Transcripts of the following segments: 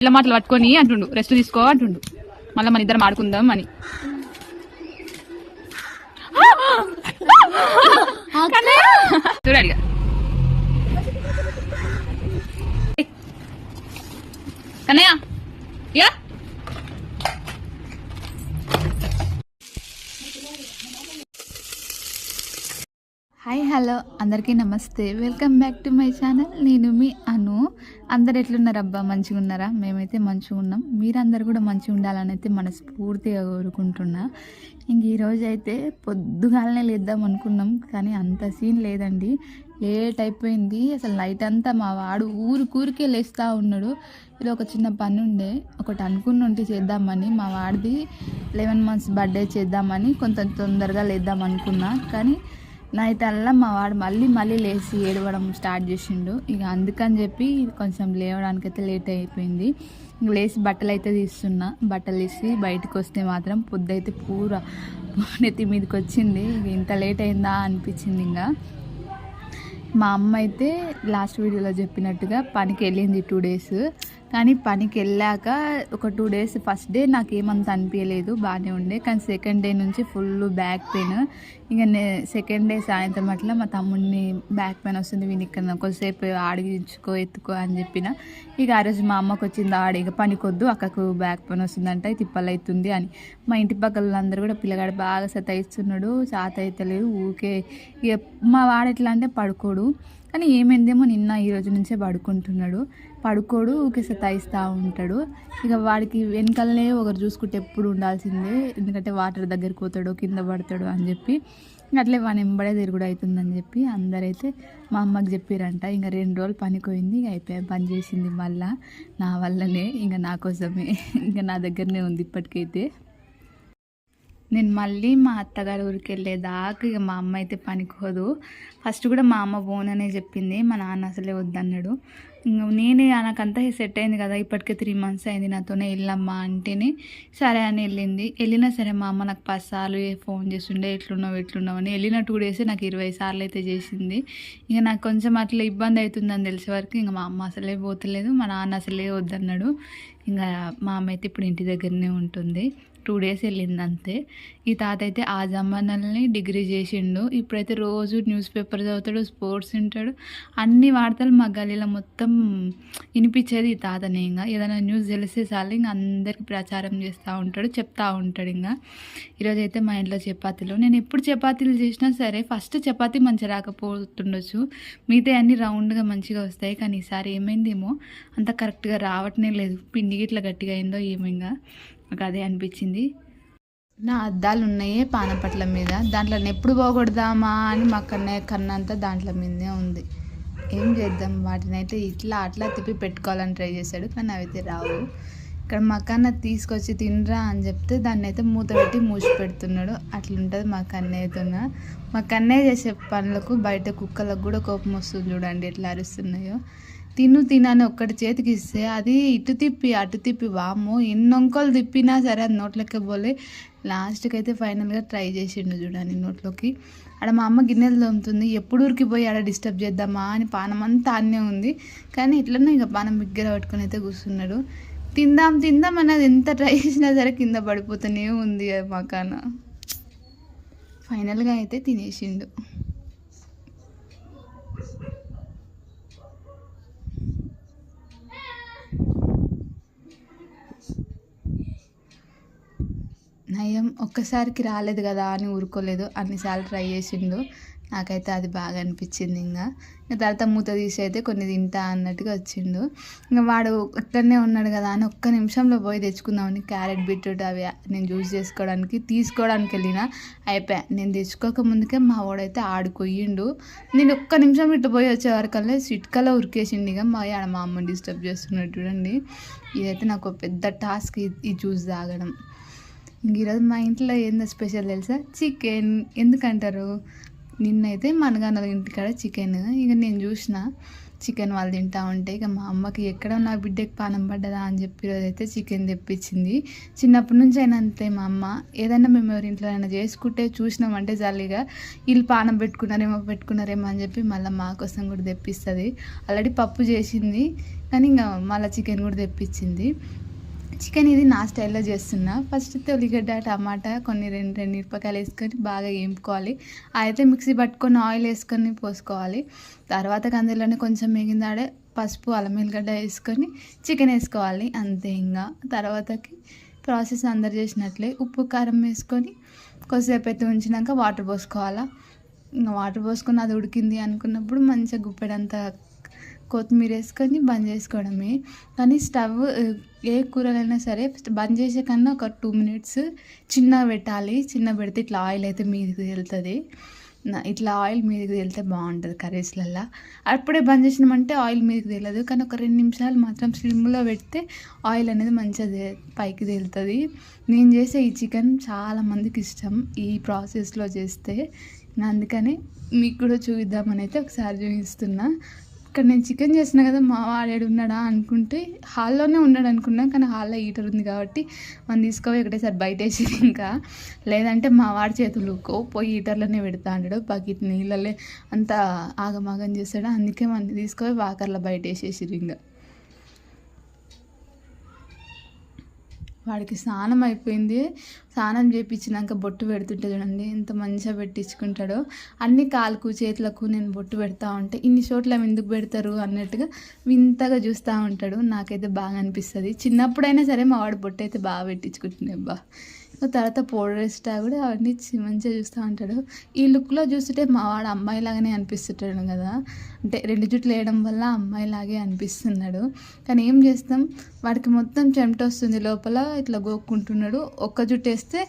పిల్ల మాటలు పట్టుకొని అంటుండు రెస్ట్ తీసుకో అంటుండు. మళ్ళీ మన ఇద్దరం ఆడుకుందాం అని. చూడాడిగా కన్నయ్య ఇక హాయ్ హలో అందరికీ నమస్తే, welcome back to my channel. నేను మీ అను. అందరు ఎట్లున్నారు అబ్బా? మంచిగా ఉన్నారా? మేమైతే మంచిగా ఉన్నాం. మీరందరూ కూడా మంచిగా ఉండాలని అయితే మనస్ఫూర్తిగా కోరుకుంటున్నా. ఇంక ఈరోజు అయితే పొద్దుగాలనే లేద్దాం అనుకున్నాం, కానీ అంత సీన్ లేదండి. లేట్ అయిపోయింది. అసలు నైట్ అంతా మా వాడు ఊరికే లేస్తూ ఉన్నాడు. ఇది ఒక చిన్న పని ఉండే, ఒకటి అనుకుని చేద్దామని, మా వాడిది 11 months బర్త్డే చేద్దామని కొంత తొందరగా లేద్దాం అనుకున్నా. కానీ నైట్ అల్లా మా వాడు మళ్ళీ లేచి ఏడవడం స్టార్ట్ చేసిండు. ఇక అందుకని చెప్పి కొంచెం లేవడానికైతే లేట్ అయిపోయింది. ఇంక లేచి బట్టలు అయితే తీస్తున్నా. బట్టలు తీసి బయటకు వస్తే మాత్రం పొద్దుైతే పూరా నెత్తి మీదకి వచ్చింది. ఇంత లేట్ అయిందా అనిపించింది. ఇంకా మా అమ్మ అయితే లాస్ట్ వీడియోలో చెప్పినట్టుగా పనికి వెళ్ళింది 2 days. కానీ పనికి వెళ్ళాక ఒక 2 days ఫస్ట్ డే నాకు ఏమంత అనిపించలేదు, బాగానే ఉండే. కానీ సెకండ్ డే నుంచి ఫుల్ బ్యాక్ పెయిన్. ఇక సెకండ్ డే సాయంత్రం అట్లా మా తమ్ముడిని బ్యాక్ పెయిన్ వస్తుంది, వీని ఇక్కడ కొద్దిసేపు ఆడిగించుకో ఎత్తుకో అని చెప్పిన. ఇక ఆ రోజు మా అమ్మకు వచ్చింది ఆడి, ఇక పనికొద్దు అక్కకు బ్యాక్ పెయిన్ వస్తుందంట, తిప్పలు అవుతుంది అని. మా ఇంటి పక్కల వాళ్ళందరూ కూడా పిల్లగాడు బాగా సతాయిస్తున్నాడు, చేత అవుతలేదు ఊకే. ఇక మా వాడు ఎట్లా అంటే పడుకోడు, కానీ ఏమైందేమో నిన్న ఈరోజు నుంచే పడుకోడు ఊకే సతాయిస్తూ ఉంటాడు. ఇక వాడికి వెనకాలనే ఒకరు చూసుకుంటే ఎప్పుడు ఉండాల్సిందే, ఎందుకంటే వాటర్ దగ్గరికి పోతాడు, కింద పడతాడు అని చెప్పి అట్లే వాని ఎంబడే తిరుగుడు అవుతుందని చెప్పి అందరైతే మా అమ్మకి చెప్పారంట. ఇంకా 2 రోజులు పనికి పోయింది, ఇక అయిపోయి పని చేసింది మళ్ళా నా వల్లనే, ఇంకా నా కోసమే, ఇంకా నా దగ్గరనే ఉంది ఇప్పటికైతే. నేను మళ్ళీ మా అత్తగారి ఊరికి వెళ్ళేదాకా ఇక మా అమ్మ అయితే పనికోదు. ఫస్ట్ కూడా మా అమ్మ పోననే చెప్పింది, మా నాన్న అసలే వద్దన్నాడు. నేనే నాకంతా సెట్ అయింది కదా, ఇప్పటికే 3 months అయింది నాతోనే వెళ్ళమ్మా అంటేనే సరే అని వెళ్ళినా సరే మా అమ్మ నాకు 10 సార్లు ఫోన్ చేస్తుండే ఎట్లున్నావు అని. వెళ్ళిన 2 days నాకు 20 సార్లు అయితే చేసింది. ఇక నాకు కొంచెం అట్లా ఇబ్బంది అవుతుందని తెలిసే వరకు ఇంకా మా అమ్మ అసలే పోతలేదు, మా నాన్న అసలే వద్దన్నాడు. ఇంకా మా అమ్మ అయితే ఇప్పుడు ఇంటి దగ్గరనే ఉంటుంది. 2 days వెళ్ళింది అంతే. ఈ తాత అయితే ఆ జమానాలని డిగ్రీ చేసిండు, ఇప్పుడైతే రోజు న్యూస్ పేపర్ చదువుతాడు, స్పోర్ట్స్ వింటాడు, అన్ని వార్తలు మా గల్లీలో మొత్తం వినిపించేది ఈ తాతనే. ఇంకా ఏదైనా న్యూస్ తెలిసే చాలు ఇంకా అందరికి ప్రచారం చేస్తూ ఉంటాడు, చెప్తా ఉంటాడు. ఇంకా ఈరోజు అయితే మా ఇంట్లో చపాతీలు, నేను ఎప్పుడు చపాతీలు చేసినా సరే ఫస్ట్ చపాతీ మంచిగా రాకపోతుండొచ్చు, మిగతా అన్నీ రౌండ్గా మంచిగా వస్తాయి. కానీ ఈసారి ఏమైందేమో అంత కరెక్ట్గా రావటమే లేదు, పిండి గిట్ల గట్టిగా అయిందో ఏమో. ఇంకా నాకు అదే అనిపించింది. నా అద్దాలు ఉన్నాయే పానపట్ల మీద, దాంట్లో ఎప్పుడు పోగొడదామా అని మా కన్నంతా దాంట్లో మీదే ఉంది. ఏం చేద్దాం, వాటిని అయితే ఇట్లా అట్లా తిప్పి పెట్టుకోవాలని ట్రై చేశాడు, కానీ అవైతే రావు. ఇక్కడ మా కన్న తీసుకొచ్చి తినరా అని చెప్తే దాన్ని అయితే మూత పెట్టి మూసి పెడుతున్నాడు. అట్లుంటుంది మా కన్నయ్యతోన. మా కన్నయ్య చేసే పనులకు బయట కుక్కలకు కూడా కోపం వస్తుంది. చూడండి ఎట్లా అరుస్తున్నాయో. తినని ఒక్కటి చేతికి ఇస్తే అది ఇటు తిప్పి అటు తిప్పి వాము ఎన్నొంకలు తిప్పినా సరే అది నోట్లోకి పోలే. లాస్ట్కి అయితే ఫైనల్గా ట్రై చేసిండు చూడండి నోట్లోకి. ఆడ మా అమ్మ గిన్నెలు తోముతుంది, ఎప్పుడు ఊరికి పోయి ఆడ డిస్టర్బ్ చేద్దామా అని పానం అంతా అన్నే ఉంది. కానీ ఇట్లనే ఇక పానం బిగ్గర పట్టుకొని అయితే కూర్చున్నాడు. తిందాం అన్నది ఎంత ట్రై చేసినా సరే కింద పడిపోతూనే ఉంది మా కాన. ఫైనల్గా అయితే తినేసిండు. నయం ఒక్కసారికి రాలేదు కదా అని ఊరుకోలేదు, అన్నిసార్లు ట్రై చేసిండు. నాకైతే అది బాగా అనిపించింది. ఇంకా తర్వాత మూత తీసి అయితే కొన్ని తింటా అన్నట్టుగా వచ్చిండు. ఇంకా వాడు ఇక్కడనే ఉన్నాడు కదా అని ఒక్క నిమిషంలో పోయి తెచ్చుకుందామని క్యారెట్ బీట్రూట్ అవి నేను జ్యూస్ తీసుకోవడానికి వెళ్ళిన అయిపోయా. నేను తెచ్చుకోక ముందుకే మా వాడైతే ఆడుకొయ్యిండు. నేను ఒక్క నిమిషం ఇట్లా పోయి వచ్చేవరకల్లా సిట్కలో ఉరికేసిండు. ఇక మా అమ్మని డిస్టర్బ్ చేస్తున్నాడు చూడండి. ఇదైతే నాకు పెద్ద టాస్క్ ఈ జ్యూస్ తాగడం. ఈరోజు మా ఇంట్లో ఏందో స్పెషల్ తెలుసా? చికెన్. ఎందుకంటారు, నిన్నైతే మనగాన ఇంటికాడ చికెన్. ఇక నేను చూసిన చికెన్ వాళ్ళు తింటా ఉంటే ఇక మా అమ్మకి ఎక్కడ నా బిడ్డకి పానం పడ్డదా అని చెప్పి రోజైతే చికెన్ తెప్పించింది. చిన్నప్పటి నుంచి అయినా అంతే మా అమ్మ ఏదైనా మేము ఎవరి ఇంట్లో అయినా చేసుకుంటే చూసినామంటే జాలీగా వీళ్ళు పానం పెట్టుకున్నారేమో అని చెప్పి మళ్ళీ మా కోసం కూడా తెప్పిస్తుంది. ఆల్రెడీ పప్పు చేసింది కానీ ఇంకా మళ్ళీ చికెన్ కూడా తెప్పించింది. చికెన్ ఇది నా స్టైల్లో చేస్తున్నా. ఫస్ట్ అయితే ఉల్లిగడ్డ టమాటా కొన్ని రెండు మిరపకాయలు వేసుకొని బాగా వేపుకోవాలి. అయితే మిక్సీ పట్టుకొని ఆయిల్ వేసుకొని పోసుకోవాలి. తర్వాత అందులోనే కొంచెం మిగిందాడే పసుపు అల్లం వెల్లిగడ్డ వేసుకొని చికెన్ వేసుకోవాలి. అంతే ఇంకా తర్వాతకి ప్రాసెస్ అందరు చేసినట్లే ఉప్పు కారం వేసుకొని కొద్దిసేపు అయితే ఉంచినాక వాటర్ పోసుకోవాలా. ఇంకా వాటర్ పోసుకొని అది ఉడికింది అనుకున్నప్పుడు మంచిగా గుప్పెడంతా కొత్తిమీర వేసుకొని బంద్ చేసుకోవడమే. కానీ స్టవ్ ఏ కూరలైనా సరే బంద్ చేసే కన్నా ఒక 2 minutes చిన్నగా పెట్టాలి. చిన్న పెడితే ఇట్లా ఆయిల్ అయితే మీదకి వెళ్తుంది. ఇట్లా ఆయిల్ మీదకి వెళ్తే బాగుంటుంది కర్రీస్లల్లో. అప్పుడే బంద్ చేసినామంటే ఆయిల్ మీదకి తెలియదు. కానీ ఒక 2 నిమిషాలు మాత్రం స్లిమ్లో పెడితే ఆయిల్ అనేది మంచిగా పైకి తేలుతుంది. నేను చేసే ఈ చికెన్ చాలామందికి ఇష్టం ఈ ప్రాసెస్లో చేస్తే. అందుకని మీకు కూడా చూపిద్దామని అయితే ఒకసారి చూపిస్తున్నా. ఇక్కడ నేను చికెన్ చేసిన కదా మా వాడు ఉన్నాడా అనుకుంటే హాల్లోనే ఉన్నాడు అనుకున్నా. కానీ హాల్లో హీటర్ ఉంది కాబట్టి మనం తీసుకొని ఒకటేసారి బయట వేసి ఇంకా లేదంటే మా వాడి చేతులు పోయి హీటర్లోనే పెడతా అంటాడు. బకెట్ నీళ్ళలో అంతా ఆగమాగం చేస్తాడు. అందుకే మనం తీసుకొని వాకర్లో బయట వేసేసిరు. ఇంకా వాడికి స్నానం అయిపోయింది. స్నానం చేయించినాక బొట్టు పెడుతుంటే చూడండి ఎంత మంచిగా పెట్టించుకుంటాడో. అన్ని కాలుకు చేతులకు నేను బొట్టు పెడతా ఉంటే ఇన్ని చోట్ల ఎందుకు పెడతారు అన్నట్టుగా వింతగా చూస్తూ ఉంటాడు. నాకైతే బాగా అనిపిస్తుంది. చిన్నప్పుడైనా సరే మా వాడు బొట్టు అయితే బాగా పెట్టించుకుంటున్నాయి అబ్బా. తర్వాత పౌడర్ వేస్తా కూడా అవన్నీ మంచిగా చూస్తూ ఉంటాడు. ఈ లుక్లో చూస్తుంటే మా వాడు అమ్మాయిలాగానే అనిపిస్తుంటాడు కదా. అంటే 2 జుట్లు వేయడం వల్ల అమ్మాయిలాగే అనిపిస్తున్నాడు. కానీ ఏం చేస్తాం, వాడికి మొత్తం చెమట వస్తుంది లోపల ఇట్లా గోక్కుంటున్నాడు. ఒక్క జుట్టు వేస్తే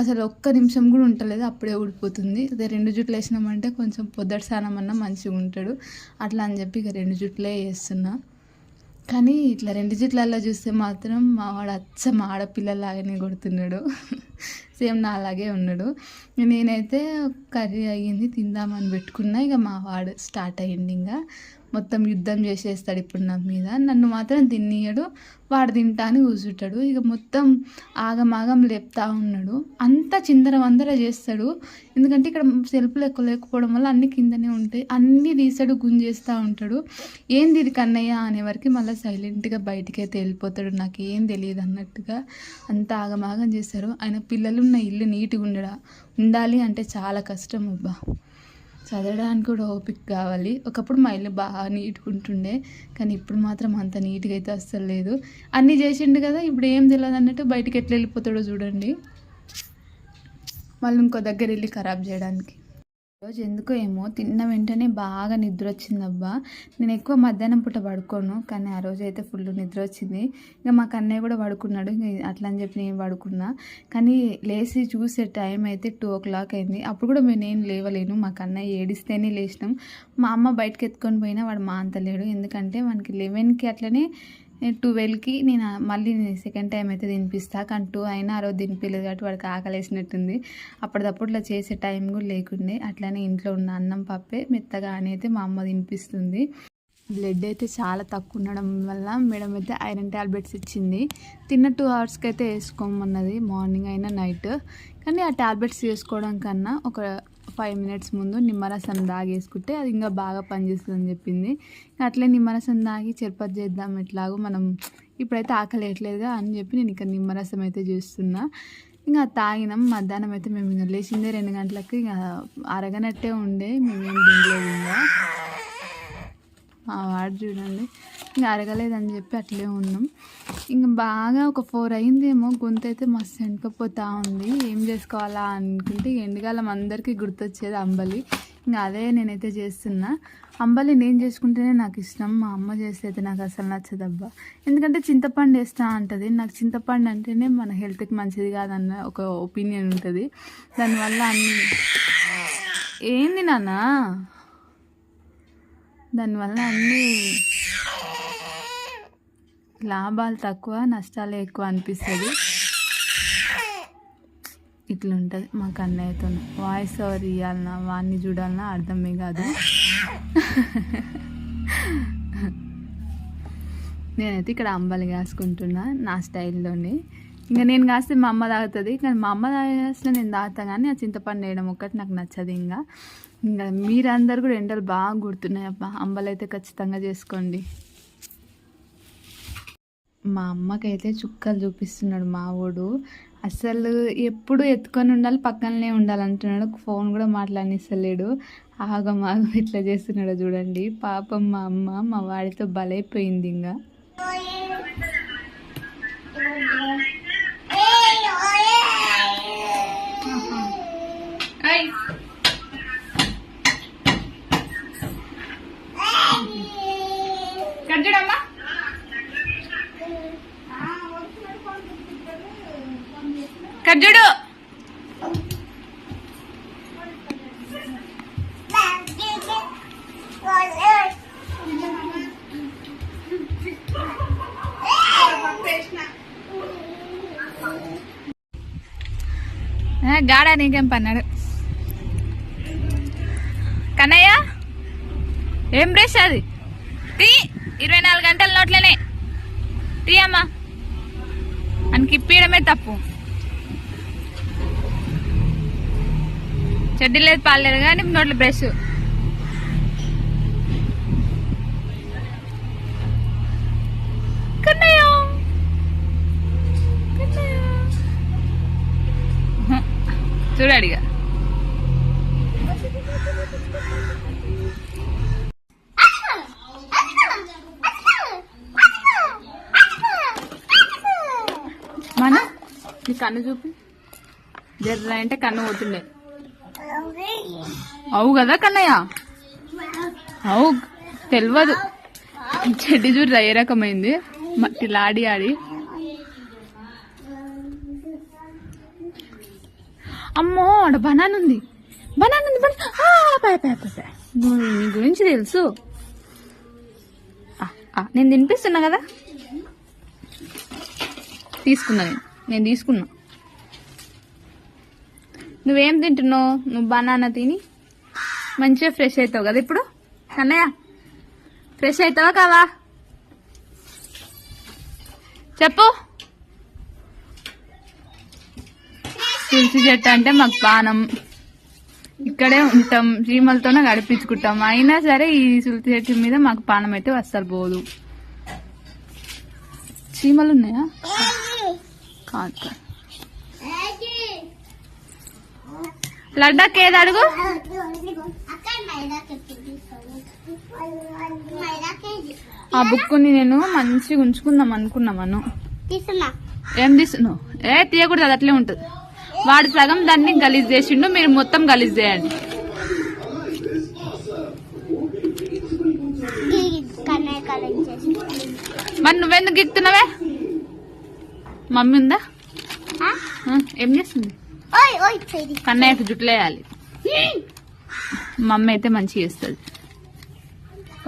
అసలు ఒక్క నిమిషం కూడా ఉండలేదు, అప్పుడే ఊడిపోతుంది. అదే 2 జుట్లు వేసినామంటే కొంచెం పొద్దటి స్నానం అన్నా మంచిగా ఉంటాడు. అట్లా అని చెప్పి ఇక 2 జుట్లే వేస్తున్నా. కానీ ఇట్లా 2 జుట్లలో చూస్తే మాత్రం మా వాడు అచ్చం ఆడపిల్లలాగానే కొడుతున్నాడు. సేమ్ నా అలాగే ఉన్నాడు. నేనైతే కర్రీ అయ్యింది తిందామని పెట్టుకున్నా. ఇక మా వాడు స్టార్ట్ అయ్యింది. ఇంకా మొత్తం యుద్ధం చేసేస్తాడు ఇప్పుడు నా మీద. నన్ను మాత్రం తినియడు, వాడు తింటా అని కూర్చుంటాడు. ఇక మొత్తం ఆగమాగం లేపుతా ఉన్నాడు. అంతా చిందర చేస్తాడు. ఎందుకంటే ఇక్కడ సెల్ఫ్లు ఎక్కువ లేకపోవడం వల్ల అన్ని కిందనే ఉంటాయి. అన్నీ తీసాడు, గుంజేస్తూ ఉంటాడు. ఏంది ఇది కన్నయ్య అనేవరకు మళ్ళీ సైలెంట్గా బయటికి అయితే వెళ్ళిపోతాడు. నాకేం తెలియదు అన్నట్టుగా అంత ఆగమాగం చేస్తారు. ఆయన పిల్లలున్న ఇల్లు నీట్గా ఉండాలి అంటే చాలా కష్టం అబ్బా. చదవడానికి కూడా ఓపిక కావాలి. ఒకప్పుడు మా ఇల్లు బాగా నీట్గా ఉంటుండే, కానీ ఇప్పుడు మాత్రం అంత నీట్గా అయితే అస్సలు లేదు. అన్నీ చేసిండు కదా, ఇప్పుడు ఏం తెలియదు అన్నట్టు బయటికి ఎట్లా వెళ్ళిపోతాడో చూడండి. మళ్ళీ ఇంకో దగ్గర వెళ్ళి ఖరాబ్ చేయడానికి. రోజు ఎందుకో ఏమో తిన్న వెంటనే బాగా నిద్ర వచ్చిందబ్బా. నేను ఎక్కువ మధ్యాహ్నం పూట పడుకోను, కానీ ఆ రోజు అయితే ఫుల్ నిద్ర వచ్చింది. ఇక మా కన్నయ్య కూడా పడుకున్నాడు. అట్లా అని చెప్పి నేను పడుకున్నా. కానీ లేచి చూసే టైం అయితే 2 o'clock అయింది. అప్పుడు కూడా నేను లేవలేను. మా కన్నయ్య ఏడిస్తేనే లేచినాం. మా అమ్మ బయటకు ఎత్తుకొని పోయినా వాడు మా అంత లేడు. ఎందుకంటే మనకి 11కి అట్లనే 12కి నేను మళ్ళీ సెకండ్ టైం అయితే తినిపిస్తా. కానీ 2 అయినా ఆ రోజు తినిపించలేదు కాబట్టి వాడికి ఆకలేసినట్టుంది. అప్పటిదప్పుడు చేసే టైం కూడా లేకుండే. అట్లనే ఇంట్లో ఉన్న అన్నం పప్పే మెత్తగా అని అయితే మా అమ్మ తినిపిస్తుంది. బ్లడ్ అయితే చాలా తక్కువ ఉండడం వల్ల మేడం అయితే ఐరన్ ట్యాబ్లెట్స్ ఇచ్చింది. తిన్న 2 hours అయితే వేసుకోమన్నది, మార్నింగ్ అయినా నైట్. కానీ ఆ ట్యాబ్లెట్స్ వేసుకోవడం కన్నా ఒక 5 minutes ముందు నిమ్మరసం దాగేసుకుంటే అది ఇంకా బాగా పనిచేస్తుందని చెప్పింది. అట్లే నిమ్మరసం దాగి చపాతీ చేద్దాం, ఎట్లాగో మనం ఇప్పుడైతే ఆకలి వేయట్లేదుగా అని చెప్పి నేను ఇక్కడ నిమ్మరసం అయితే చేస్తున్నా. ఇంకా తాగినాం. మధ్యాహ్నం అయితే మేము ఇంకా లేచిందే 2 గంటలకు. ఇంకా అరగనట్టే ఉండే, మేమేం తినలేదు. ఇంకా వాడు చూడండి ఇంకా అరగలేదని చెప్పి అట్లే ఉన్నాం. ఇంకా బాగా ఒక 4 అయిందేమో. గొంతు అయితే మస్తు వెనకపోతూ ఉంది. ఏం చేసుకోవాలా అనుకుంటే ఎండకాలం అందరికీ గుర్తొచ్చేది అంబలి. ఇంకా అదే నేనైతే చేస్తున్నా. అంబలి నేను చేసుకుంటేనే నాకు ఇష్టం, మా అమ్మ చేస్తే అయితే నాకు అసలు నచ్చదబ్బా. ఎందుకంటే చింతపండు వేస్తా అంటది. నాకు చింతపండు అంటేనే మన హెల్త్కి మంచిది కాదన్న ఒక ఒపీనియన్ ఉంటుంది. దానివల్ల అన్ని ఏంది నాన్న, దానివల్ల అన్నీ లాభాలు తక్కువ నష్టాలు ఎక్కువ అనిపిస్తుంది. ఇట్లా ఉంటుంది మా కన్నయ్యతో. వాయిస్ ఓవర్ ఇవ్వాలన్నా వాడిని చూడాలన్నా అర్థమే కాదు. నేనైతే ఇక్కడ అంబలి కాసుకుంటున్నా నా స్టైల్లోనే. ఇంకా నేను కాస్తే మా అమ్మ తాగుతుంది, కానీ మా అమ్మ తాగేస్తే నేను తాగుతా, కానీ ఆ చింతపండు వేయడం ఒక్కటి నాకు నచ్చదు. ఇంకా మీరందరూ కూడా ఎండలు బాగా గుర్తున్నాయి అబ్బా. అంబలి అయితే ఖచ్చితంగా చేసుకోండి. మా అమ్మకైతే చుక్కలు చూపిస్తున్నాడు మా ఊడు. అసలు ఎప్పుడు ఎత్తుకొని ఉండాలి, పక్కననే ఉండాలంటున్నాడు. ఫోన్ కూడా మాట్లాడనిస్తలేడు. ఆగం ఇట్లా చేస్తున్నాడు చూడండి. పాపం మా అమ్మ మా వాడితో బలైపోయింది. ఇంకా కర్జుడు గాడా నీకేం పన్నాడు కన్నయ్య? ఏం బ్రష్ అది? టీ 24 గంటల నోట్లోనే టీ అమ్మా అని ఇప్పడమే తప్పు. చెడ్డీ లేదు పాలేదు కానీ నోట్లో బ్రష్. కన్నయ్య చూడాడిగా మన నీ కన్ను చూపి జర్ర అంటే కన్ను పోతుండే. అవు కదా కన్నయ్య? అవు తెలియదు. చెడ్డి చూడు ఏ రకమైంది, మట్టిలా ఆడి ఆడి. అమ్మో ఆడ బనానా ఉంది, బనానా ఉంది. నీ గురించి తెలుసు. నేను తినిపిస్తున్నా కదా, తీసుకున్నా. నేను తీసుకున్నా. నువ్వేం తింటున్నావు? నువ్వు బనానా తిని మంచిగా ఫ్రెష్ అవుతావు కదా ఇప్పుడు. కన్నయ్య ఫ్రెష్ అవుతావా కావా చెప్పు. తులసి చెట్టు అంటే మాకు పానం. ఇక్కడే ఉంటాం, చీమలతోనే గడిపించుకుంటాం. అయినా సరే ఈ తులసి చెట్టు మీద మాకు పానం అయితే అస్సలు పోదు. చీమలు ఉన్నాయా? కాదు. లడ్డాకి ఏది అడుగు? ఆ బుక్ని నేను మంచిగా ఉంచుకుందాం అనుకున్నామను. ఏం తీస్తున్నావు? తీయకూడదు, అది అట్లే ఉంటుంది. వాడు సగం దాన్ని గలీజ్ చేసిండు, మీరు మొత్తం గలీజ్ చేయండి. మరి నువ్వెందుకు గిక్కుతున్నావే? మమ్మీ ఉందా? ఏం చేస్తుంది? కన్నయ్యకు జుట్లేయాలి. మమ్మీ అయితే మంచిగా చేస్తుంది.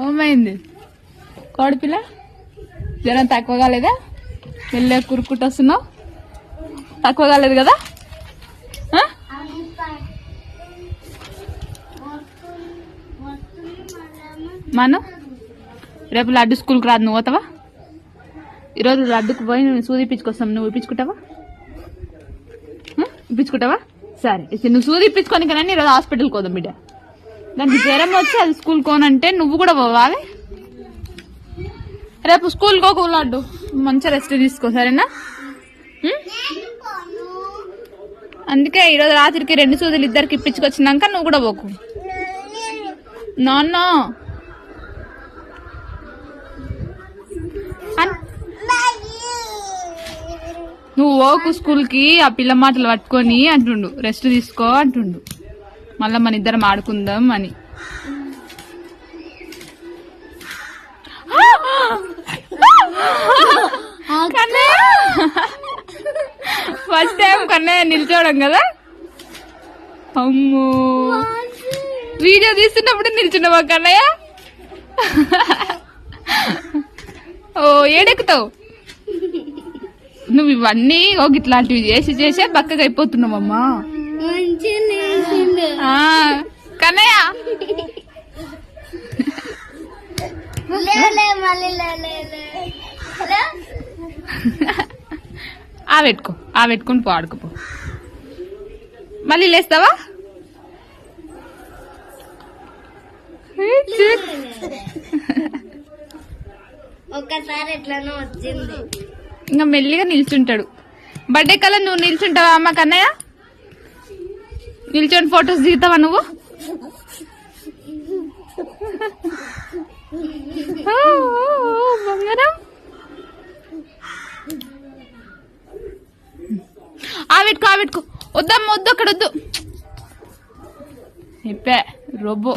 ఏమైంది కోడిపిల్ల? జ్వరం తక్కువ కాలేదా? వెళ్ళే కురుక్కుంటూ వస్తున్నావు, తక్కువ కాలేదు కదా? మను రేపు లడ్డు స్కూల్కి రాదు, నువ్వు పోతావా? ఈరోజు లడ్డుకు పోయి నువ్వు సూది ఇప్పించుకొస్తాం. నువ్వు ఇప్పించుకుంటావా? సరే, నువ్వు సూది ఇప్పించుకొని కానీ ఈరోజు హాస్పిటల్కి పోదాం బిడ్డ. దానికి జ్వరం వచ్చి అది స్కూల్ కోనంటే నువ్వు కూడా పోవాలి. రేపు స్కూల్ కోకు లడ్డు, మంచిగా రెస్ట్ తీసుకో సరేనా? అందుకే ఈరోజు రాత్రికి 2 సూదులు ఇద్దరికి ఇప్పించుకొచ్చినాక నువ్వు కూడా పోకు. నాన్న నువ్వు ఓకు స్కూల్కి. ఆ పిల్ల మాటలు పట్టుకొని అంటుండు రెస్ట్ తీసుకో అంటుండు. మళ్ళా మన ఇద్దరం ఆడుకుందాం అని. ఫస్ట్ టైం కన్నయ్య నిల్చోవడం కదా. అమ్మో వీడియో తీస్తున్నప్పుడు నిల్చున్నావా కన్నయ్య? ఓ ఏడెక్కుతావు నువ్వు. ఇవన్నీ ఇట్లాంటివి చేసే బక్కగా అయిపోతున్నావమ్మా. కన్నయ్య ఆ పెట్టుకో, ఆ పెట్టుకుని పో ఆడుకోపో. మళ్ళీ లేస్తావా? ఒక్కసారి ఎట్లనో వచ్చింది. ఇంకా మెల్లిగా నిల్చుంటాడు. బర్త్డే కల్లా నువ్వు నిల్చుంటావా అమ్మ కన్నయ్య? నిల్చొని ఫొటోస్ దిగుతావా నువ్వు? బంగారం ఆ పెట్టుకో, ఆ పెట్టుకో. వద్దమ్మ వద్దు, అక్కడ వద్దు. చెప్పా రోబో.